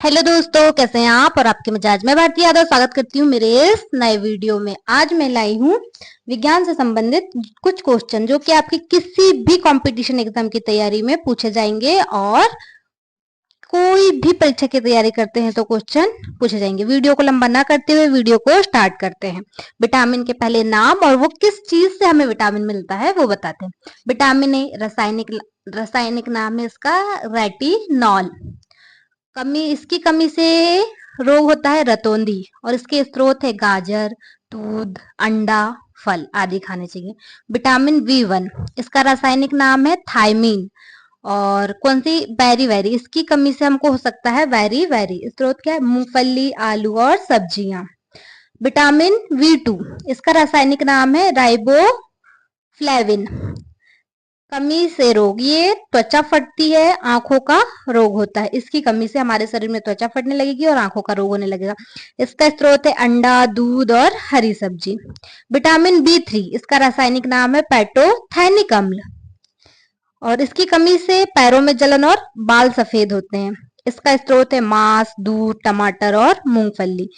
Hello दोस्तों, कैसे हैं आप। और आपके मिजाज में भारतीय यादव स्वागत करती हूँ मेरे इस नए वीडियो में। आज मैं लाई हूँ विज्ञान से संबंधित कुछ क्वेश्चन जो कि आपकी किसी भी कंपटीशन एग्जाम की तैयारी में पूछे जाएंगे और कोई भी परीक्षा की तैयारी करते हैं तो क्वेश्चन पूछे जाएंगे। वीडियो को लंबा ना करते हुए वीडियो को स्टार्ट करते हैं। विटामिन के पहले नाम और वो किस चीज से हमें विटामिन मिलता है वो बताते हैं। विटामिन ए रासायनिक नाम है इसका रेटिनॉल। इसकी कमी से रोग होता है रतौंधी और इसके स्रोत है गाजर, दूध, अंडा, फल आदि खाने चाहिए। विटामिन बी 1 इसका रासायनिक नाम है थायमीन। और कौन सी बैरी वैरी, इसकी कमी से हमको हो सकता है वैरी वैरी। स्रोत क्या है, मूंगफली, आलू और सब्जियां। विटामिन बी 2 इसका रासायनिक नाम है राइबोफ्लेविन। कमी से रोग, ये त्वचा फटती है, आंखों का रोग होता है। इसकी कमी से हमारे शरीर में त्वचा फटने लगेगी और आंखों का रोग होने लगेगा। इसका स्रोत है अंडा, दूध और हरी सब्जी। विटामिन बी 3 इसका रासायनिक नाम है पैटोथैनिक अम्ल और इसकी कमी से पैरों में जलन और बाल सफेद होते हैं। इसका स्रोत है मांस, दूध, टमाटर और मूंगफली।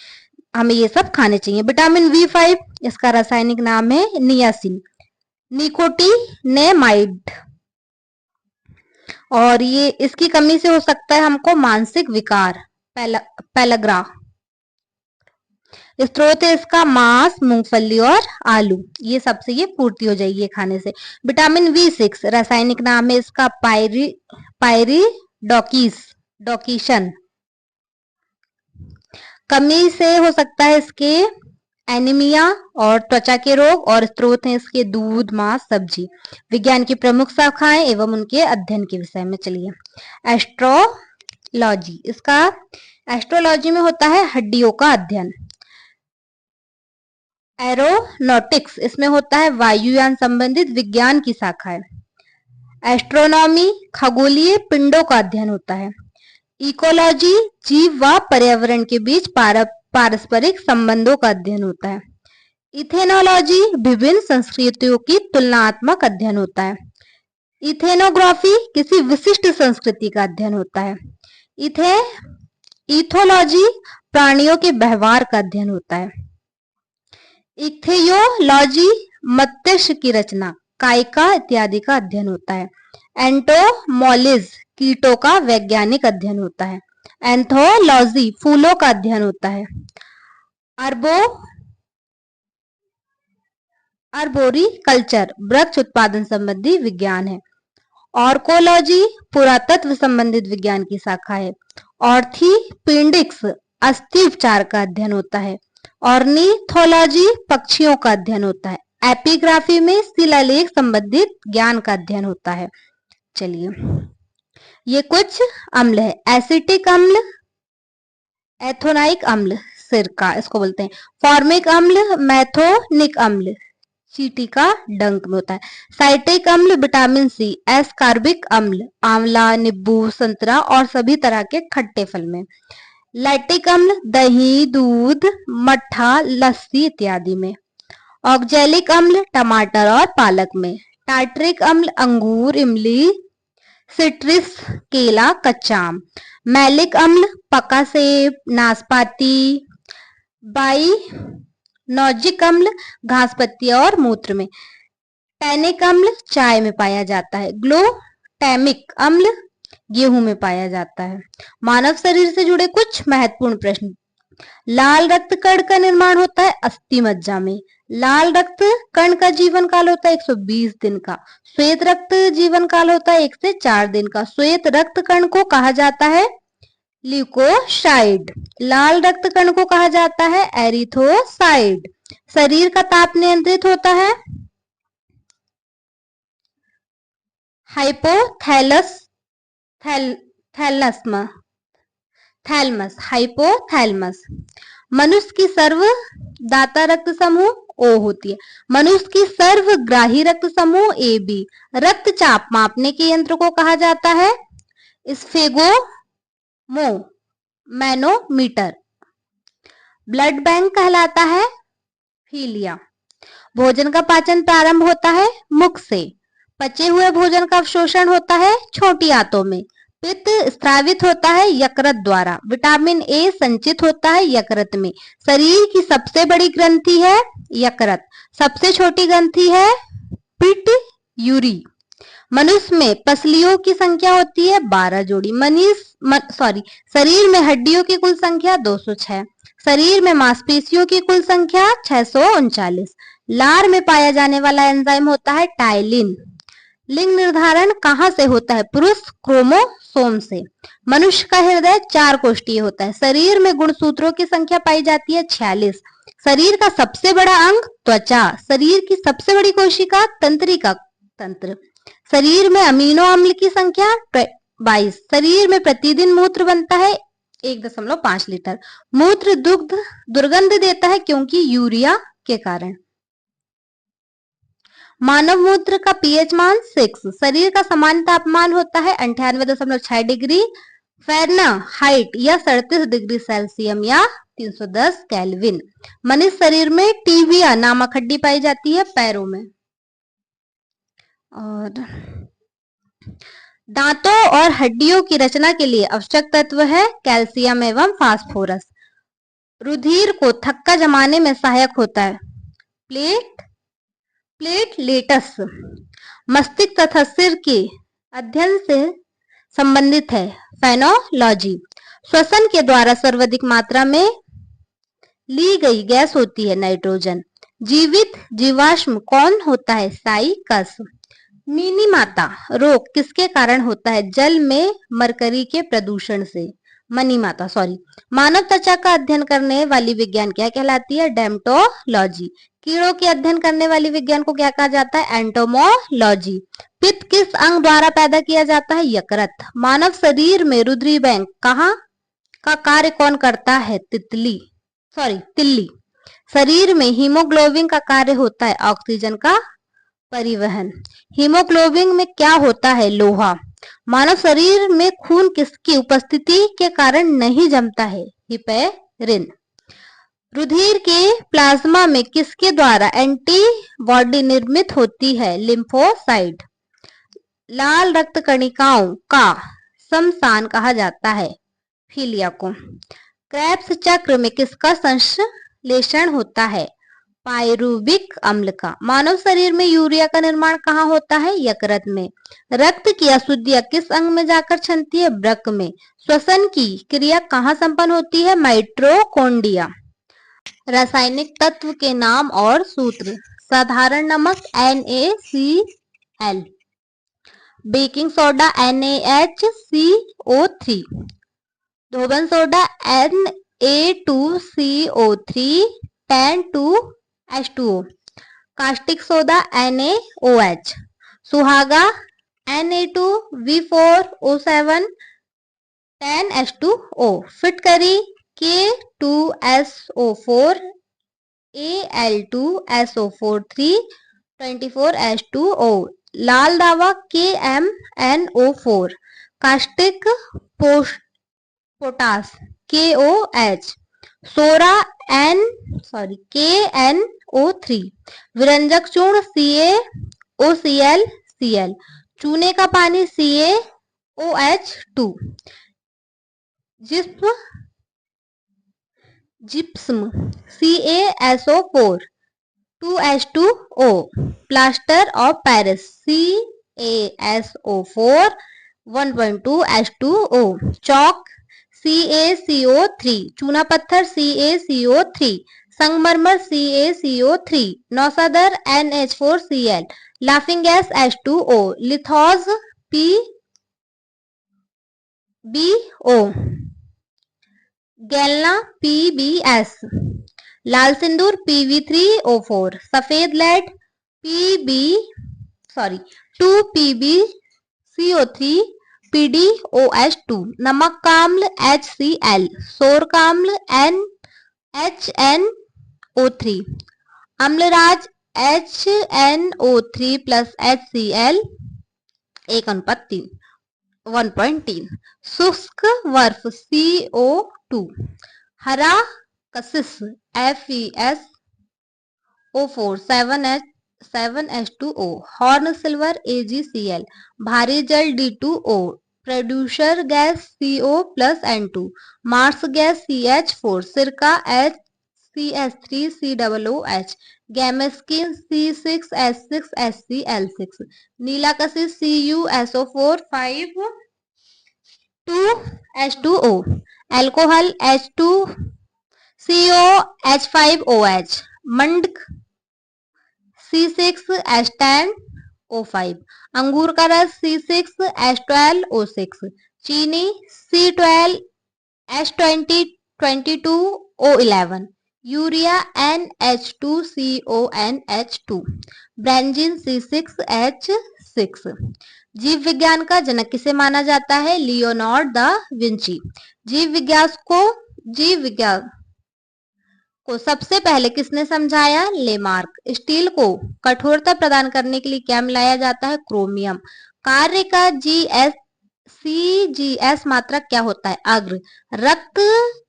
हमें ये सब खाने चाहिए। विटामिन बी 5 इसका रासायनिक नाम है नियासिन, निकोटिनेमाइड। और ये इसकी कमी से हो सकता है हमको मानसिक विकार, पेलग्रा। स्रोत है इसका मांस, मूंगफली और आलू। ये सबसे ये पूर्ति हो जाएगी खाने से। विटामिन बी 6 रासायनिक नाम है इसका पायरिडोकिसन। कमी से हो सकता है इसके एनीमिया और त्वचा के रोग। और स्रोत हैं इसके दूध, मांस, सब्जी। विज्ञान की प्रमुख शाखाएं एवं उनके अध्ययन के विषय में चलिए। एस्ट्रोलॉजी, इसका एस्ट्रोलॉजी में होता है हड्डियों का अध्ययन। एरोनॉटिक्स, इसमें होता है वायुयान संबंधित विज्ञान की शाखा है। एस्ट्रोनॉमी, खगोलीय पिंडों का अध्ययन होता है। इकोलॉजी, जीव व पर्यावरण के बीच पारस्परिक संबंधों का अध्ययन होता है। इथेनोलॉजी, विभिन्न संस्कृतियों की तुलनात्मक अध्ययन होता है। इथेनोग्राफी, किसी विशिष्ट संस्कृति का अध्ययन होता है। इथोलॉजी, प्राणियों के व्यवहार का अध्ययन होता है। इक्थियोलॉजी, मत्स्य की रचना, कायिका इत्यादि का अध्ययन होता है। एंटोमोलॉजी, कीटों का वैज्ञानिक अध्ययन होता है। एंथोलॉजी, फूलों का अध्ययन होता है। आर्बोरिकल्चर, वृक्ष उत्पादन संबंधी विज्ञान है। ऑर्कोलॉजी, पुरातत्व संबंधित विज्ञान की शाखा है। ऑर्थोपेडिक्स, अस्थि उपचार का अध्ययन होता है। ऑर्निथोलॉजी, पक्षियों का अध्ययन होता है। एपिग्राफी में शिलालेख संबंधित ज्ञान का अध्ययन होता है। चलिए, ये कुछ अम्ल है। एसिटिक अम्ल, एथोनाइक अम्ल, सिरका इसको बोलते हैं। फॉर्मिक अम्ल, मैथोनिक अम्ल, चींटी का डंक में होता है। साइट्रिक अम्ल, विटामिन सी। एस्कॉर्बिक अम्ल, आंवला, नींबू, संतरा और सभी तरह के खट्टे फल में। लैक्टिक अम्ल, दही, दूध, मट्ठा, लस्सी इत्यादि में। ऑक्जेलिक अम्ल, टमाटर और पालक में। टार्टरिक अम्ल, अंगूर, इमली, सिट्रिस, केला, कच्चा आम। मैलिक अम्ल, पका सेब, नाशपाती। बाइनोजिक अम्ल, घास पत्तियां और मूत्र में। टैनिक अम्ल, चाय में पाया जाता है। ग्लूटामिक अम्ल, गेहूं में पाया जाता है। मानव शरीर से जुड़े कुछ महत्वपूर्ण प्रश्न। लाल रक्त कण का निर्माण होता है अस्थि मज्जा में। लाल रक्त कण का जीवन काल होता है 120 दिन का। श्वेत रक्त जीवन काल होता है 1 से 4 दिन का। श्वेत रक्त कण को कहा जाता है ल्यूकोसाइड। लाल रक्त कण को कहा जाता है एरिथ्रोसाइड। शरीर का ताप नियंत्रित होता है हाइपोथैलस थैलमस, हाइपोथैलमस। मनुष्य की सर्वदाता रक्त समूह ओ होती है। मनुष्य की सर्वग्राही रक्त समूह ए बी। रक्तचाप मापने के यंत्र को कहा जाता है मैनोमीटर। ब्लड बैंक कहलाता है फीलिया। भोजन का पाचन प्रारंभ होता है मुख से। पचे हुए भोजन का अवशोषण होता है छोटी आंतों में। पित्त स्रावित होता है यकृत द्वारा। विटामिन ए संचित होता है यकृत में। शरीर की सबसे बड़ी ग्रंथि है यकृत। सबसे छोटी ग्रंथि है पिट्यूटरी। मनुष्य में पसलियों की संख्या होती है 12 जोड़ी। शरीर में हड्डियों की कुल संख्या 206। शरीर में मांसपेशियों की कुल संख्या 639। लार में पाया जाने वाला एंजाइम होता है टाइलिन। लिंग निर्धारण कहाँ से होता है? पुरुष क्रोमोसोम से। मनुष्य का हृदय 4 कोष्ठीय होता है। शरीर में गुणसूत्रों की संख्या पाई जाती है 46। शरीर का सबसे बड़ा अंग त्वचा। शरीर की सबसे बड़ी कोशिका तंत्रिका तंत्र। शरीर में अमीनो अम्ल की संख्या 22। शरीर में प्रतिदिन मूत्र बनता है 1.5 लीटर। मूत्र दुर्गंध देता है क्योंकि यूरिया के कारण। मानव मूत्र का पीएच मान 6। शरीर का सामान्य तापमान होता है 98.6 डिग्री फ़ारेनहाइट या 37 डिग्री सेल्सियम या 310 केल्विन। मनुष्य शरीर में टीबिया नामक हड्डी पाई जाती है पैरों में। और दांतों और हड्डियों की रचना के लिए आवश्यक तत्व है कैल्शियम एवं फास्फोरस। रुधिर को थक्का जमाने में सहायक होता है प्लेटलेट्स। मस्तिष्क तथा सिर के अध्ययन से संबंधित है फेनोलॉजी। श्वसन के द्वारा सर्वाधिक मात्रा में ली गई गैस होती है नाइट्रोजन। जीवित जीवाश्म कौन होता है? साइकस। मिनीमाता रोग किसके कारण होता है? जल में मरकरी के प्रदूषण से। मानव त्वचा का अध्ययन करने वाली विज्ञान क्या कहलाती है? डेर्मेटोलॉजी। कीड़ों के अध्ययन करने वाली विज्ञान को क्या कहा जाता है? एंटोमोलॉजी। पित्त किस अंग द्वारा पैदा किया जाता है? यकृत। मानव शरीर में रुधिर बैंक कहाँ का कार्य कौन करता है? तिल्ली। शरीर में हीमोग्लोबिन का कार्य होता है ऑक्सीजन का परिवहन। हीमोग्लोबिन में क्या होता है? लोहा। मानव शरीर में खून किसकी उपस्थिति के कारण नहीं जमता है? हिपेरिन। रुधिर के प्लाज्मा में किसके द्वारा एंटीबॉडी निर्मित होती है? लिम्फोसाइट। लाल रक्त कणिकाओं का शमशान कहा जाता है? फीलिया को। क्रेब्स चक्र में किसका संश्लेषण होता है? पायरुविक अम्ल का। मानव शरीर में यूरिया का निर्माण कहाँ होता है? यकृत में। रक्त की अशुद्धियां किस अंग में जाकर छनती है? वृक्क में। श्वसन की क्रिया कहाँ संपन्न होती है? माइटोकॉन्ड्रिया। रासायनिक तत्व के नाम और सूत्र। साधारण नमक NaCl। Baking soda NaHCO3। धोबन soda Na2CO3 10-2H2O। Caustic soda NaOH। सुहागा Na2V4O7 10H2O। फिटकरी K2SO4 Al2SO4 324H2O। लाल दावा KMNO4। Caustic potash KOH। सोरा KNO3। विरंजक चूर्ण CaOCl। चूने का पानी CaOH2। Gypsum CaSO4 2H2O। Plaster of Paris CaSO4 1.2H2O। Chowk CaCO3। चूना पत्थर CaCO3। संगमरमर CaCO3। नौसादर NH4Cl। Laughing gas H2O। लिथोज PbO। गैलना PbS। लाल सिंदूर Pb3O4। सफेद लेड 2PbCO3 PdOH2। नमक का अम्ल HCl। सोर का अम्ल NHNO3। Amalraj HNO3 + HCl 1:3। शुष्क बर्फ CO2। हरा कशिश FeSO4 7H2O। Horn silver AgCl। भारी जल D2O। Producer gas CO+N2, marsh gas CH4, सिरका HCS3COOH, गैमेस्किन C6H6HCl6, नीलाकसी CuSO4 5 2H2O, alcohol H2COH5OH, मंड C6H10O5, अंगूर का रस C6H12O6, चीनी C12H22O11, यूरिया NH2CONH2, ब्रेंजीन C6H6। जीव विज्ञान का जनक किसे माना जाता है? Leonard da Vinci. जीव विज्ञान को सबसे पहले किसने समझाया? लेमार्क। स्टील को कठोरता प्रदान करने के लिए क्या मिलाया जाता है? क्रोमियम। कार्य का CGS मात्रक क्या होता है? अग्र। रक्त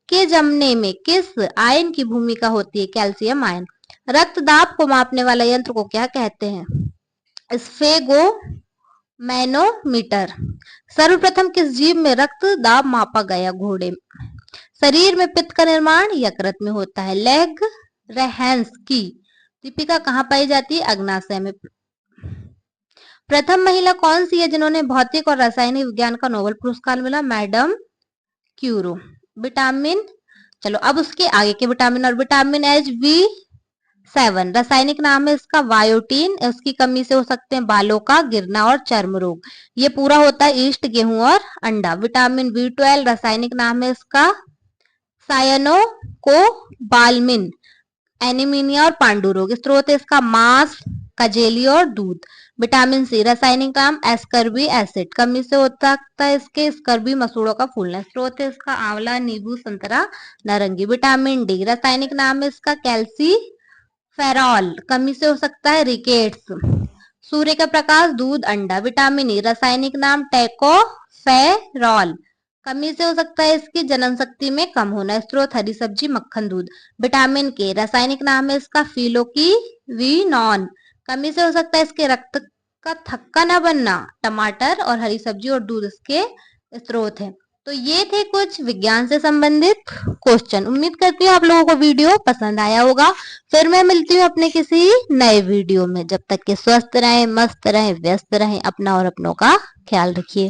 के जमने में किस आयन की भूमिका होती है? Calcium ion. रक्त दाब को मापने वाला यंत्र को क्या कहते हैं? स्फेगोमैनोमीटर। सर्वप्रथम किस जीव में रक्त दाब मापा गया? घोड़े। शरीर में पित्त का निर्माण यकृत में होता है। लेग रेहंस की दीपिका कहाँ पाई जाती है? अग्नाशय में। प्रथम महिला कौन सी है जिन्होंने भौतिक और रासायनिक विज्ञान का नोबेल पुरस्कार मिला? मैडम क्यूरो। विटामिन, चलो अब उसके आगे के विटामिन और विटामिन HB7 रासायनिक नाम है इसका बायोटीन। उसकी कमी से हो सकते हैं बालों का गिरना और चर्म रोग। ये पूरा होता है ईस्ट, गेहूं और अंडा। विटामिन B12 रासायनिक नाम है इसका सायनोकोबाल्मिन। एनीमिया और पांडु रोग। स्रोत है इसका मांस, कजेली और दूध। विटामिन सी रासायनिक नाम एस्कर्बी एसिड। कमी से हो सकता है इसके स्कर्बी मसूड़ों का फूलना। स्रोत है इसका आंवला, नींबू, संतरा, नारंगी। विटामिन डी रासायनिक नाम है इसका कैल्सीफेरॉल। कमी से हो सकता है रिकेट्स। सूर्य का प्रकाश, दूध, अंडा। विटामिन ई रासायनिक नाम टैकोफेरॉल। कमी से हो सकता है इसकी जनन शक्ति में कम होना। स्रोत हरी सब्जी, मक्खन, दूध। विटामिन के रासायनिक नाम है इसका फिलोक्विनोन। कमी से हो सकता है इसके रक्त का थक्का न बनना। टमाटर और हरी सब्जी और दूध इसके स्रोत है। तो ये थे कुछ विज्ञान से संबंधित क्वेश्चन। उम्मीद करती हूँ आप लोगों को वीडियो पसंद आया होगा। फिर मैं मिलती हूँ अपने किसी नए वीडियो में। जब तक के स्वस्थ रहें, मस्त रहें, व्यस्त रहें, अपना और अपनों का ख्याल रखिए।